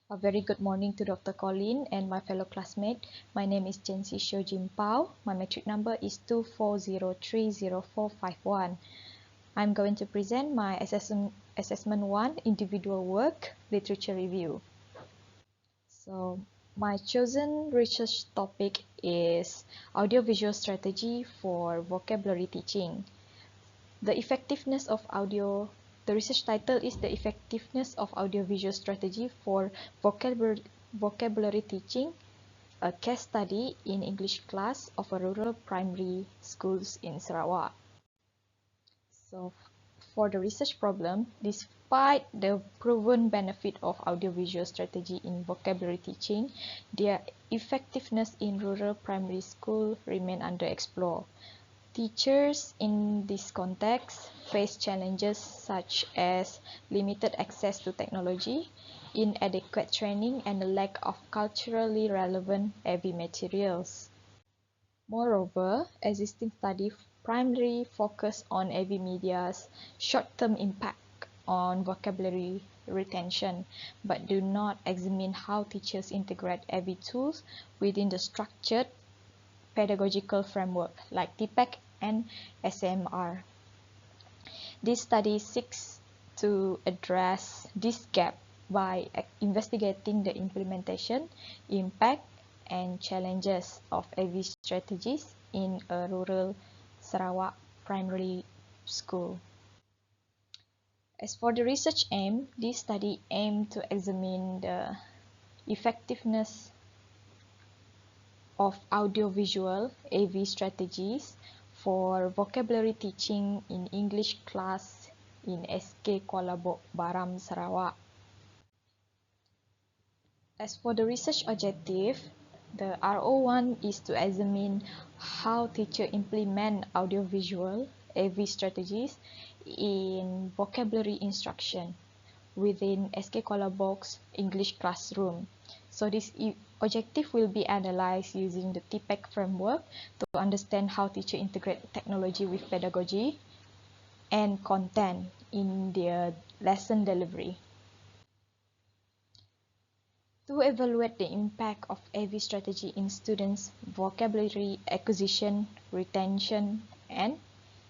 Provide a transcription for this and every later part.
A very good morning to Dr. Colin and my fellow classmate. My name is JANCY SHEO. My metric number is 240304551. I'm going to present my assessment 1 individual work literature review. So my chosen research topic is audiovisual strategy for vocabulary teaching. The research title is The Effectiveness of Audiovisual Strategy for Vocabulary Teaching, a case study in English class of a rural primary schools in Sarawak. So for the research problem, despite the proven benefit of audiovisual strategy in vocabulary teaching, their effectiveness in rural primary school remain underexplored. Teachers in this context face challenges such as limited access to technology, inadequate training, and a lack of culturally relevant AV materials. Moreover, existing studies primarily focus on AV media's short-term impact on vocabulary retention, but do not examine how teachers integrate AV tools within the structured pedagogical framework like TPEC and SMR. This study seeks to address this gap by investigating the implementation, impact, and challenges of AV strategies in a rural Sarawak primary school. As for the research aim, this study aimed to examine the effectiveness of audiovisual AV strategies for vocabulary teaching in English class in SK Kuala Baram, Sarawak. As for the research objective, the RO1 is to examine how teachers implement audiovisual AV strategies in vocabulary instruction within SK Kuala Box English classroom. So this objective will be analyzed using the TPEC framework to understand how teachers integrate technology with pedagogy and content in their lesson delivery. To evaluate the impact of AV strategy in students' vocabulary acquisition, retention, and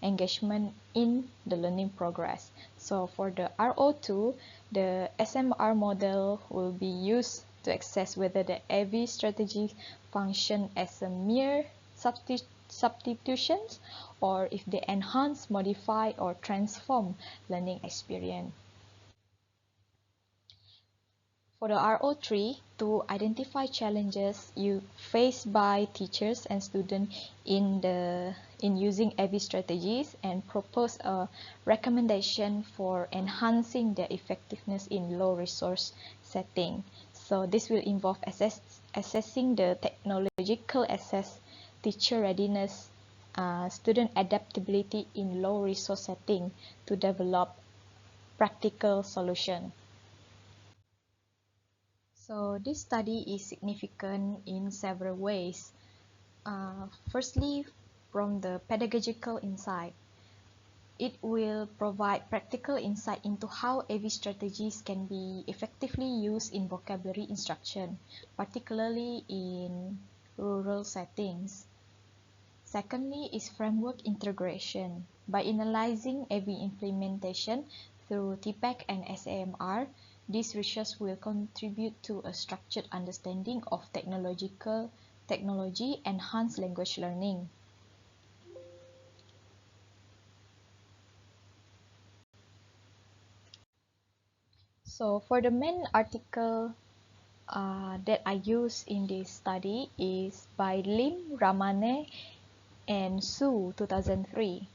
engagement in the learning progress. So for the RO2, the SMR model will be used to assess whether the AV strategies function as a mere substitutions or if they enhance, modify, or transform learning experience. For the RO3, to identify challenges faced by teachers and students in using AV strategies and propose a recommendation for enhancing their effectiveness in low resource setting. So this will involve assessing the technological teacher readiness, student adaptability in low resource setting to develop practical solution. So this study is significant in several ways. Firstly, from the pedagogical insight, it will provide practical insight into how AV strategies can be effectively used in vocabulary instruction, particularly in rural settings. Secondly is framework integration. By analyzing AV implementation through TPEC and SAMR, this research will contribute to a structured understanding of technology enhanced language learning. So for the main article that I use in this study is by Lim, Ramane, and Su 2003.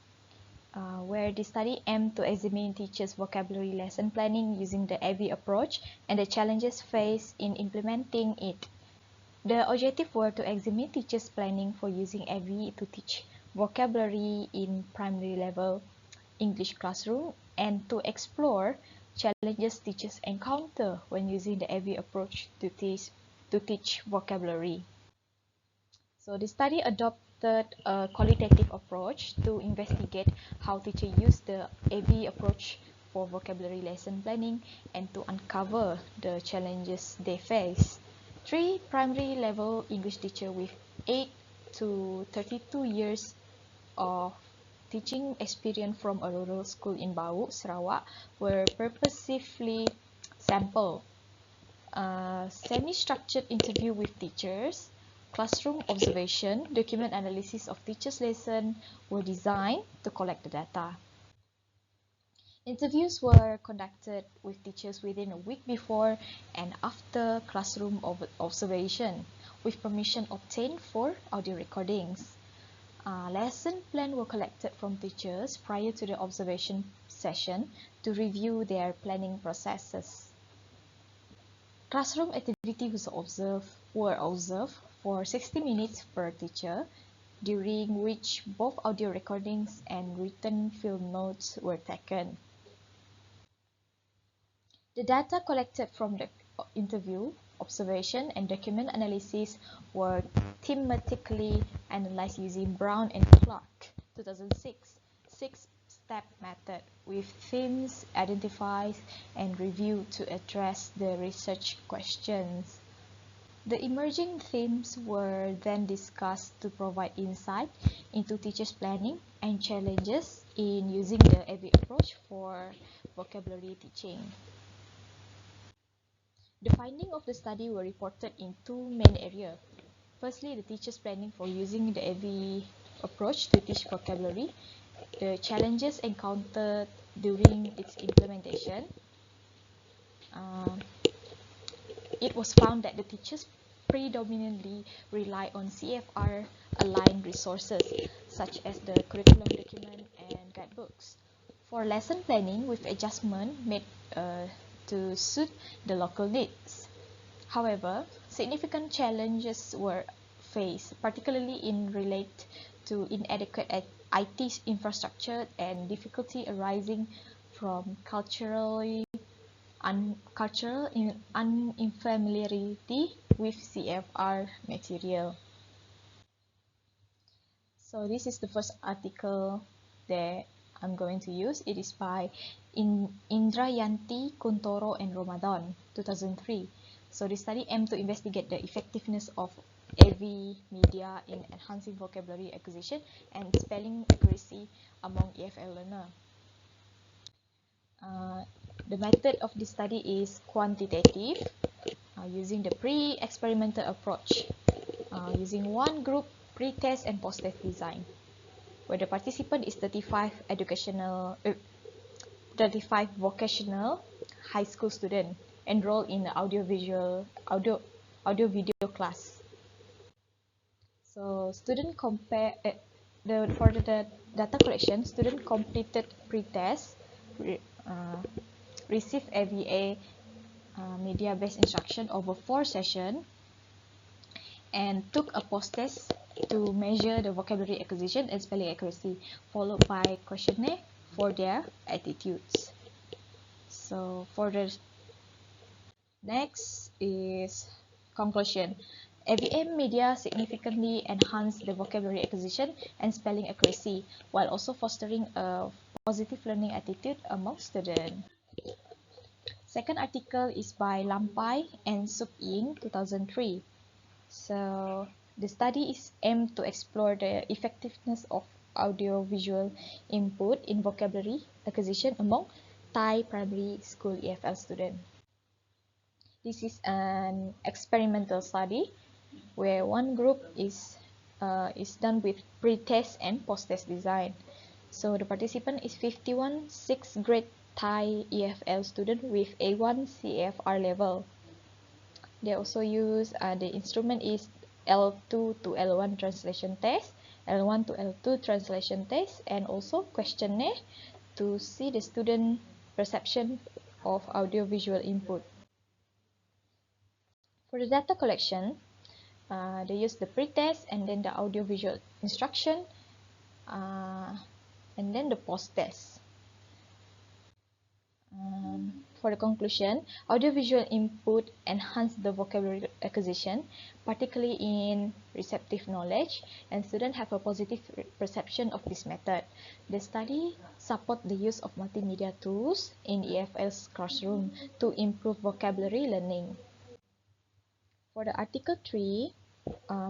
Where the study aimed to examine teachers' vocabulary lesson planning using the AV approach and the challenges faced in implementing it. The objective were to examine teachers' planning for using AV to teach vocabulary in primary level English classroom and to explore challenges teachers encounter when using the AV approach to teach vocabulary. So the study adopted a qualitative approach to investigate how teachers use the AV approach for vocabulary lesson planning and to uncover the challenges they face. 3 primary level English teachers with 8 to 32 years of teaching experience from a rural school in Bau, Sarawak, were purposefully sampled. Semi-structured interview with teachers, classroom observation, document analysis of teachers' lesson were designed to collect the data. Interviews were conducted with teachers within a week before and after classroom observation, with permission obtained for audio recordings. Lesson plans were collected from teachers prior to the observation session to review their planning processes. Classroom activities were observed for 60 minutes per teacher, during which both audio recordings and written field notes were taken. The data collected from the interview, observation, and document analysis were thematically analyzed using Brown and Clark 2006 six-step method, with themes identified and reviewed to address the research questions. The emerging themes were then discussed to provide insight into teachers' planning and challenges in using the AV approach for vocabulary teaching. The findings of the study were reported in two main areas. Firstly, the teachers' planning for using the AV approach to teach vocabulary, the challenges encountered during its implementation. It was found that the teachers predominantly rely on CFR-aligned resources, such as the curriculum document and guidebooks, for lesson planning with adjustment made to suit the local needs. However, significant challenges were faced, particularly in relate to inadequate IT infrastructure and difficulty arising from cultural unfamiliarity with CFR material. So this is the first article that I'm going to use. It is by Indrayanti, Kuntoro, and Ramadan, 2003. So the study aimed to investigate the effectiveness of AV media in enhancing vocabulary acquisition and spelling accuracy among EFL learners. The method of this study is quantitative, using the pre-experimental approach, using one group pre-test and post-test design, where the participant is 35 vocational high school student enrolled in the audio video class. So student compare for the data collection, student completed pre-test, received AVA media-based instruction over 4 sessions, and took a post-test to measure the vocabulary acquisition and spelling accuracy, followed by questionnaire for their attitudes. So for the next is conclusion. AVM media significantly enhanced the vocabulary acquisition and spelling accuracy, while also fostering a positive learning attitude among students. Second article is by Lampai and Suk Ying, 2003. So the study is aimed to explore the effectiveness of audio-visual input in vocabulary acquisition among Thai primary school EFL students. This is an experimental study where one group is done with pre-test and post-test design. So the participant is 51 6th grade Thai EFL student with A1 CFR level. They also use the instrument is L2 to L1 translation test, L1 to L2 translation test, and also questionnaire to see the student perception of audio-visual input. For the data collection, they use the pre-test and then the audio-visual instruction, and then the post-test. For the conclusion, audiovisual input enhance the vocabulary acquisition, particularly in receptive knowledge, and students have a positive perception of this method. The study support the use of multimedia tools in EFL's classroom to improve vocabulary learning. For the article 3,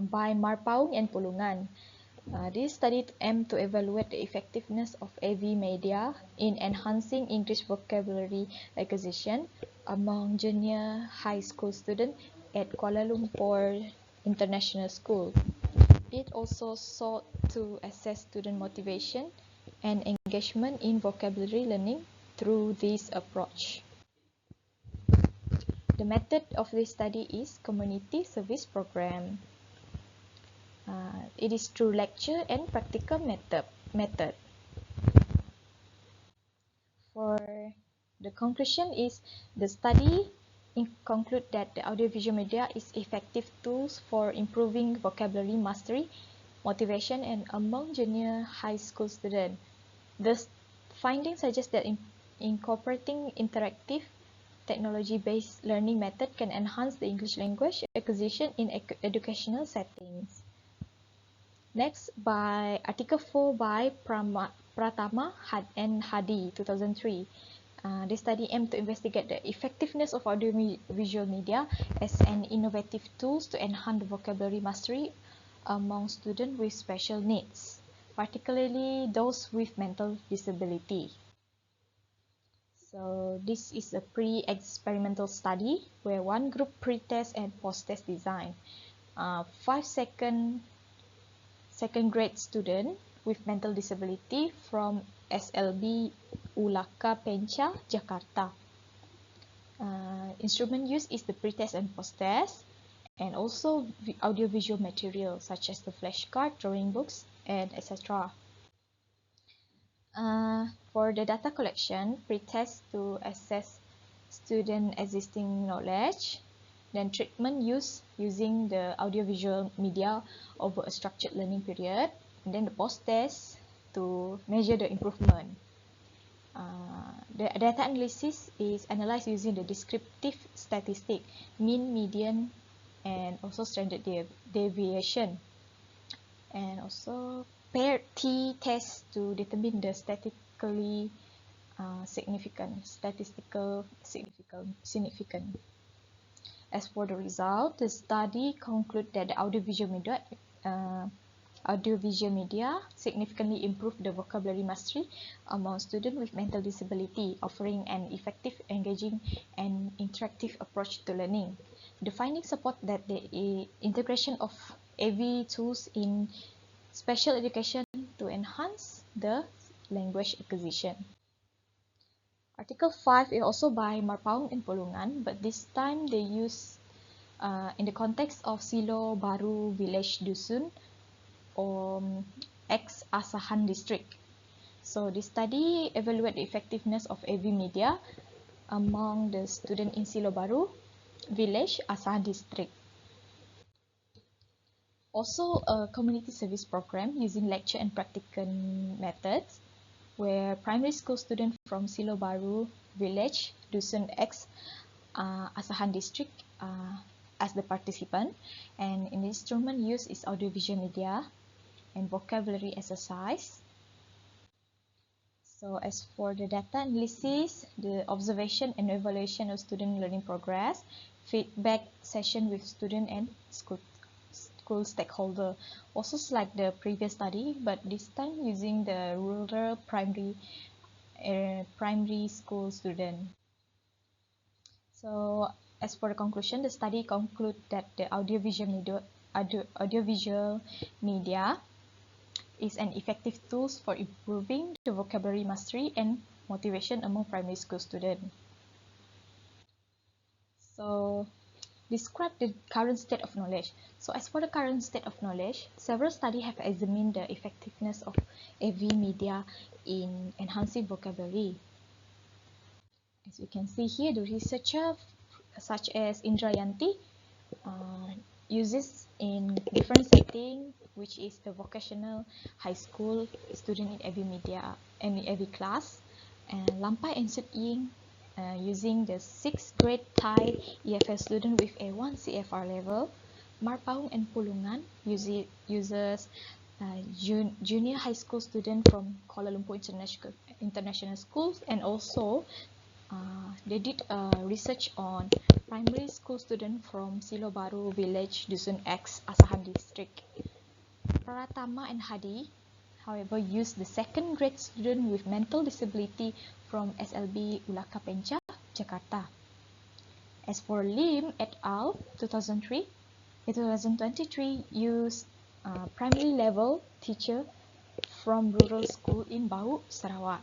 by Marpaung and Pulungan, this study aimed to evaluate the effectiveness of AV media in enhancing English vocabulary acquisition among junior high school students at Kuala Lumpur International School. It also sought to assess student motivation and engagement in vocabulary learning through this approach. The method of this study is community service program. It is through lecture and practical method. For the conclusion is the study conclude that the audiovisual media is effective tools for improving vocabulary mastery, motivation, and among junior high school students. The findings suggest that incorporating interactive technology-based learning method can enhance the English language acquisition in educational settings. Next, by Article 4 by Pratama and Hadi, 2003. This study aimed to investigate the effectiveness of audiovisual media as an innovative tool to enhance vocabulary mastery among students with special needs, particularly those with mental disability. So this is a pre-experimental study where one group pre-test and post-test design. 5 second grade student with mental disability from SLB Ulaka Penca, Jakarta. Instrument used is the pretest and post-test, and also audiovisual material such as the flashcard, drawing books, and etc. For the data collection, pretest to assess student existing knowledge, then treatment using the audiovisual media over a structured learning period, and then the post-test to measure the improvement. The data analysis is analyzed using the descriptive statistic, mean, median, and also standard deviation, and also paired t-test to determine the statistical significance. As for the result, the study concluded that the audiovisual media significantly improved the vocabulary mastery among students with mental disability, offering an effective, engaging, and interactive approach to learning. The findings support that the integration of AV tools in special education to enhance the language acquisition. Article 5 is also by Marpaung and Pulungan, but this time they use in the context of Silo Baru Village Dusun or ex-Asahan district. So this study evaluated the effectiveness of AV media among the students in Silo Baru Village, Asahan district. Also a community service program using lecture and practical methods, where primary school students from Silo Baru Village, Dusun X, Asahan district as the participant, and in the instrument used is audiovisual media and vocabulary exercise. So as for the data analysis, the observation and evaluation of student learning progress, feedback session with student and school stakeholder, also like the previous study, but this time using the rural primary school student. So as for the conclusion, the study conclude that the audiovisual media is an effective tool for improving the vocabulary mastery and motivation among primary school students. So describe the current state of knowledge. So as for the current state of knowledge, several studies have examined the effectiveness of AV media in enhancing vocabulary. As you can see here, the researcher such as Indrayanti uses in different settings, which is the vocational high school student in AV media and AV class, and Lampai and Sut Ying using the 6th grade Thai EFL student with a 1 CFR level. Marpaung and Pulungan uses junior high school student from Kuala Lumpur International Schools, and also they did research on primary school student from Silo Baru Village, Dusun X, Asahan District. Pratama and Hadi, however, used the 2nd grade student with mental disability from SLB Ulaka Penca, Jakarta. As for Lim et al. 2003, in 2023 used primary level teacher from rural school in Bau, Sarawak.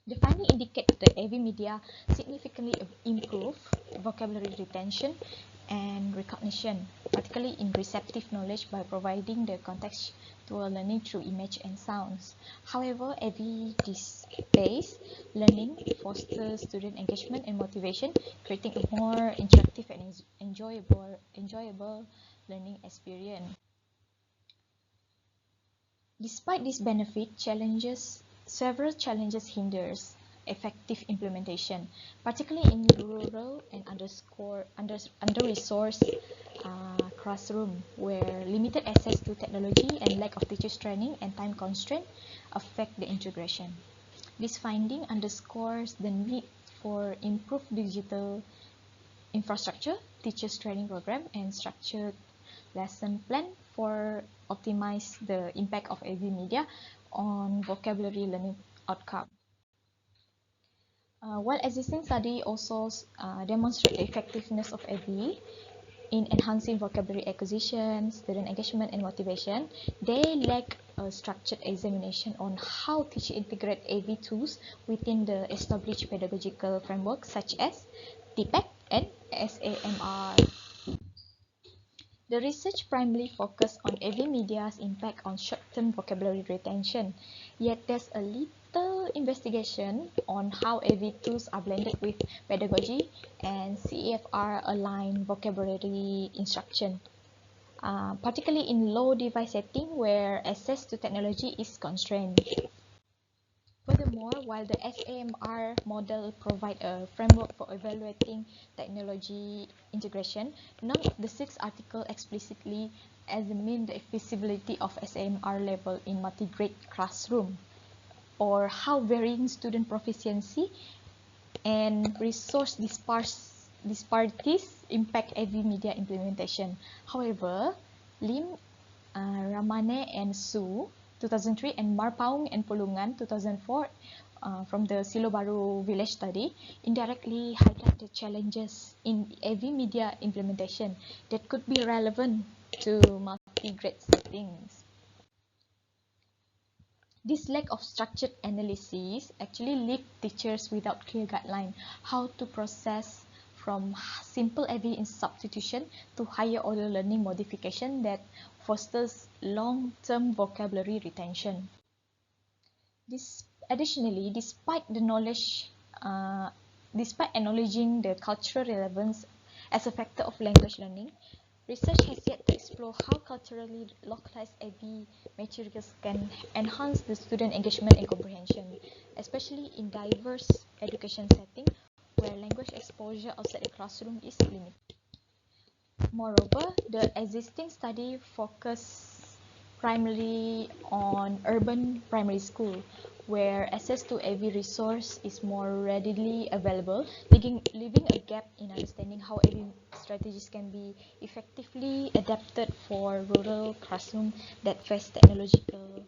The finding indicates that AV media significantly improve vocabulary retention and recognition, particularly in receptive knowledge by providing the contextual learning through image and sounds. However, AV-based learning fosters student engagement and motivation, creating a more interactive and enjoyable learning experience. Despite this benefit, several challenges hinders effective implementation, particularly in rural and under-resourced classroom, where limited access to technology and lack of teachers' training and time constraint affect the integration. This finding underscores the need for improved digital infrastructure, teachers' training program, and structured lesson plan for optimize the impact of AV media on vocabulary learning outcome. While existing study also demonstrate the effectiveness of AV in enhancing vocabulary acquisition, student engagement, and motivation, they lack a structured examination on how teachers integrate AV tools within the established pedagogical framework such as TPAC and SAMR. The research primarily focused on AV media's impact on short-term vocabulary retention, yet there's a little investigation on how AV tools are blended with pedagogy and CEFR-aligned vocabulary instruction, particularly in low device setting where access to technology is constrained. Furthermore, while the SAMR model provides a framework for evaluating technology integration, none of the 6 articles explicitly examine the feasibility of SAMR level in multi-grade classroom, or how varying student proficiency and resource disparities impact AV media implementation. However, Lim, Ramane and Su 2003 and Marpaung and Pulungan 2004 from the Silo Baru village study indirectly highlight the challenges in AV media implementation that could be relevant to multi-grade settings. This lack of structured analysis actually leaves teachers without clear guideline how to process from simple AV in substitution to higher order learning modification that fosters long-term vocabulary retention. Additionally, despite acknowledging the cultural relevance as a factor of language learning, research has yet to explore how culturally localized AV materials can enhance the student engagement and comprehension, especially in diverse education settings where language exposure outside the classroom is limited. Moreover, the existing study focuses primarily on urban primary school, where access to AV resource is more readily available, leaving a gap in understanding how AV strategies can be effectively adapted for rural classrooms that face technological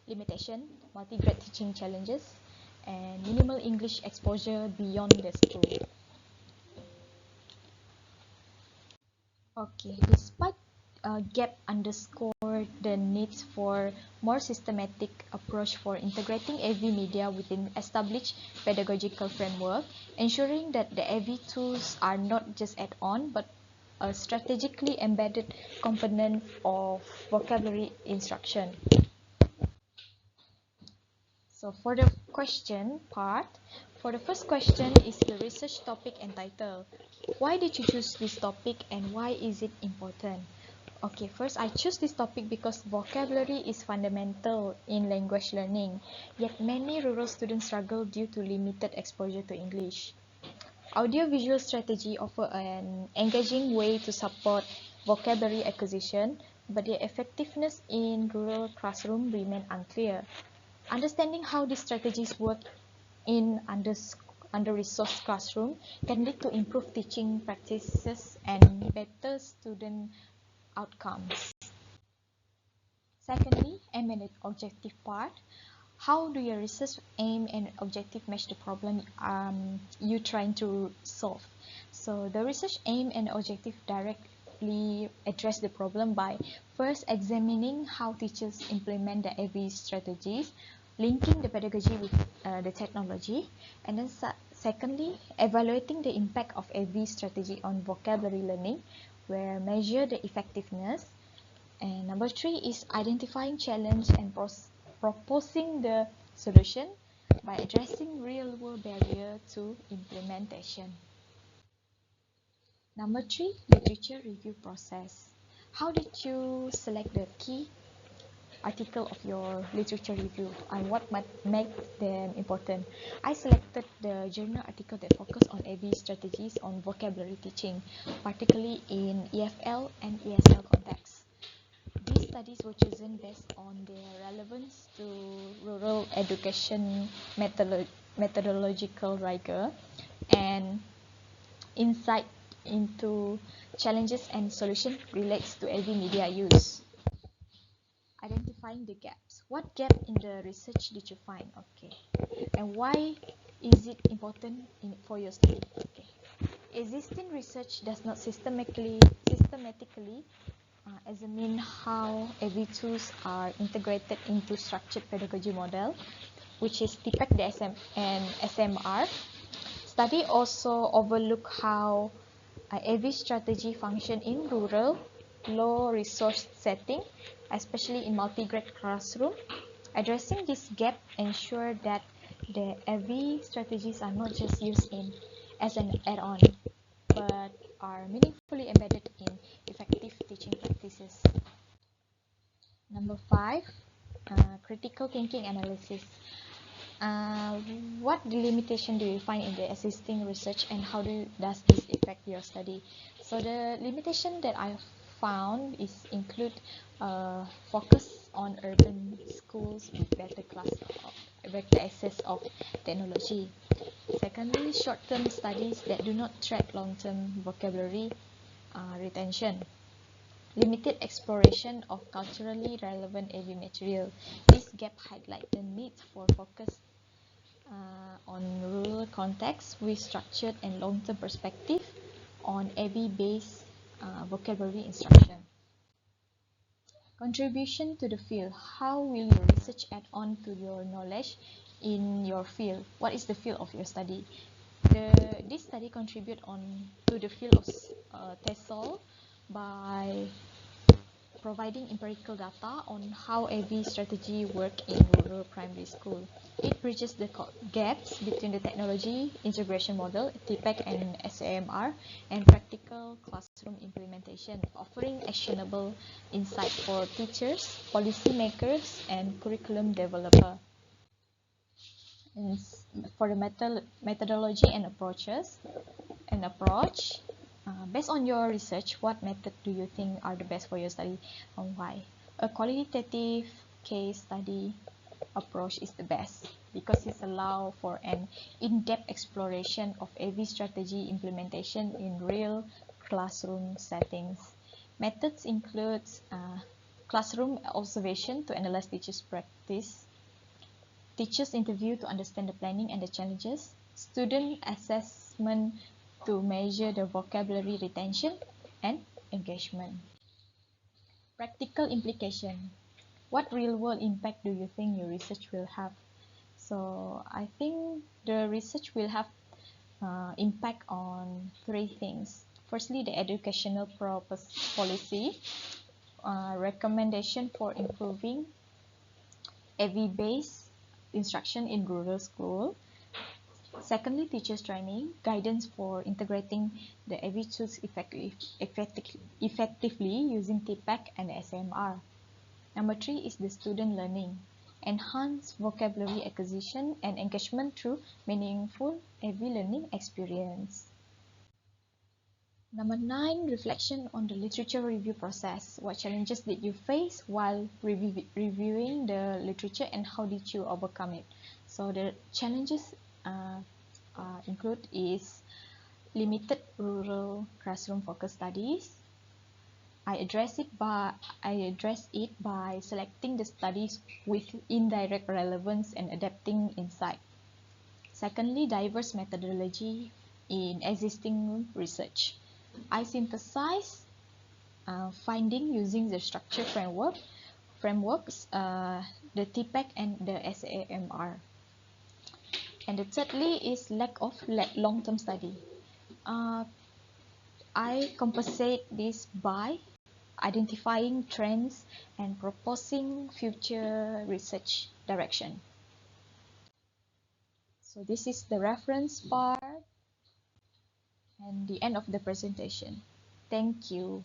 limitation, multi-grade teaching challenges, and minimal English exposure beyond the school. Okay, despite gap underscore the needs for more systematic approach for integrating AV media within established pedagogical framework, ensuring that the AV tools are not just add-on but a strategically embedded component of vocabulary instruction. So for the question part, for the first question is the research topic and title. Why did you choose this topic and why is it important? Okay, first I choose this topic because vocabulary is fundamental in language learning, yet many rural students struggle due to limited exposure to English. Audiovisual strategy offer an engaging way to support vocabulary acquisition, but their effectiveness in rural classroom remain unclear. Understanding how these strategies work in under-resourced classroom can lead to improved teaching practices and better student outcomes. Secondly, aim and objective part. How do your research aim and objective match the problem you're trying to solve? So the research aim and objective directly address the problem by first examining how teachers implement the AV strategies, linking the pedagogy with the technology, and then secondly, evaluating the impact of AV strategy on vocabulary learning, where measure the effectiveness. And number three is identifying challenge and proposing the solution by addressing real-world barrier to implementation. Number three, literature review process. How did you select the key article of your literature review and what might make them important? I selected the journal article that focus on AV strategies on vocabulary teaching, particularly in EFL and ESL context. These studies were chosen based on their relevance to rural education methodological rigor and insight into challenges and solutions relates to AV media use. Identifying the gaps. What gap in the research did you find? Okay. And why is it important for your study? Okay. Existing research does not systematically examine how AV tools are integrated into structured pedagogy model, which is TPEC, DSM, and SMR. Study also overlook how AV strategy function in rural, low-resource setting, especially in multi-grade classroom. Addressing this gap ensure that the AV strategies are not just used as an add-on, but are meaningfully embedded in effective teaching practices. Number five, critical thinking analysis. What limitation do you find in the existing research and how does this affect your study? So the limitation that I found is include focus on urban schools with better access of technology. Secondly, short-term studies that do not track long-term vocabulary retention. Limited exploration of culturally relevant AV material. This gap highlights the need for focus on rural context with structured and long-term perspective on AV-based vocabulary instruction. Contribution to the field. How will your research add on to your knowledge in your field? What is the field of your study? This study contribute to the field of TESOL by providing empirical data on how AV strategy work in rural primary school. It bridges the gaps between the technology integration model, TPEC and SAMR, and practical classroom implementation, offering actionable insight for teachers, policymakers, and curriculum developer. And for the methodology and approach, based on your research, what method do you think are the best for your study and why? A qualitative case study approach is the best because it allows for an in-depth exploration of AV strategy implementation in real classroom settings. Methods include classroom observation to analyze teachers' practice, teachers' interview to understand the planning and the challenges, student assessment to measure the vocabulary retention and engagement. Practical implication. What real-world impact do you think your research will have? So I think the research will have impact on three things. Firstly, the educational purpose policy, recommendation for improving AV-based instruction in rural school, Secondly, teachers training, guidance for integrating the AV tools effectively using TPAC and SMR. Number 3 is the student learning. Enhance vocabulary acquisition and engagement through meaningful AV learning experience. Number 9, reflection on the literature review process. What challenges did you face while reviewing the literature and how did you overcome it? So the challenges include is limited rural classroom focused studies. I address it by selecting the studies with indirect relevance and adapting insight. Secondly, diverse methodology in existing research. I synthesize finding using the structure frameworks, the TPAC and the SAMR. And the thirdly is lack of long-term study. I compensate this by identifying trends and proposing future research direction. So this is the reference part and the end of the presentation. Thank you.